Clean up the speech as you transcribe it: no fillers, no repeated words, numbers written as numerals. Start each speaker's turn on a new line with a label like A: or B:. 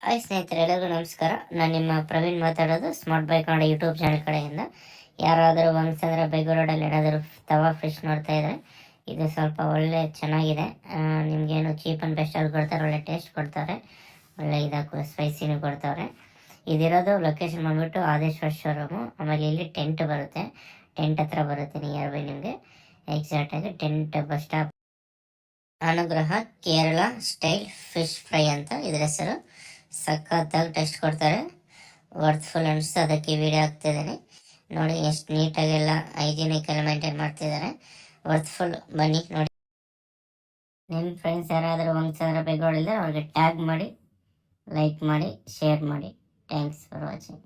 A: Hi ಸ್ನೇಹಿತರೆ, ಎಲ್ಲರಿಗೂ ನಮಸ್ಕಾರ. ನಾನು ನಿಮ್ಮ ಪ್ರವೀಣ್ ಮಾತಾಡೋದು smart bike Kannada YouTube channel ಕಡೆಯಿಂದ. ಯಾರಾದರೂ ಒಂದ್ಸಂದ್ರೆ ಬೈಕ್ ರೋಡಲ್ಲಿ ಏನಾದರೂ ತವಾ ಫಿಶ್ ನೋಡ್ತಾ ಇದ್ರೆ ಇದು ಸ್ವಲ್ಪ ಒಳ್ಳೆ ಚೆನ್ನಾಗಿದೆ. ನಿಮಗೇನು ಚೀಪ್ ಆ್ಯಂಡ್ ಬೆಸ್ಟಲ್ಲಿ ಕೊಡ್ತಾರೆ, ಒಳ್ಳೆ ಟೇಸ್ಟ್ ಕೊಡ್ತಾರೆ, ಒಳ್ಳೆ ಇದಾಕು ಸ್ಪೈಸಿನೂ ಕೊಡ್ತಾರೆ. ಇದಿರೋದು ಲೊಕೇಶನ್ ಬಂದ್ಬಿಟ್ಟು ಆದೇಶ್ವರ್ ಶೋರೂಮು. ಆಮೇಲೆ ಇಲ್ಲಿ ಟೆಂಟ್ ಬರುತ್ತೆ, ಟೆಂಟ್ ಹತ್ರ ಬರುತ್ತೆ ನಿಯರ್ ಬೈ ನಿಮಗೆ. ಎಕ್ಸಾಕ್ಟಾಗಿ ಟೆಂಟ್ ಬಸ್ ಸ್ಟಾಪ್. ಅನುಗ್ರಹ ಕೇರಳ ಸ್ಟೈಲ್ ಫಿಶ್ ಫ್ರೈ ಅಂತ ಇದ್ರ ಹೆಸರು. ಸಖತ್ತಾಗಿ ಟೆಸ್ಟ್ ಕೊಡ್ತಾರೆ, ವರ್ತ್ಫುಲ್ ಅನಿಸ್ತು, ಅದಕ್ಕೆ ವಿಡಿಯೋ ಹಾಕ್ತಿದ್ದೀನಿ ನೋಡಿ. ಎಷ್ಟು ನೀಟಾಗೆಲ್ಲ ಹೈಜಿನಿಕ್ ಎಲ್ಲ ಮೇಂಟೈನ್ ಮಾಡ್ತಿದ್ದಾರೆ, ವರ್ತ್ಫುಲ್. ಬನ್ನಿ ನೋಡಿ. ನಿಮ್ಮ ಫ್ರೆಂಡ್ಸ್ ಯಾರಾದರೂ ಒಂದ್ಸಲ ಬೇಗೋಳಿದ್ರೆ ಅವ್ರಿಗೆ ಟ್ಯಾಗ್ ಮಾಡಿ, ಲೈಕ್ ಮಾಡಿ, ಶೇರ್ ಮಾಡಿ. Thanks for watching.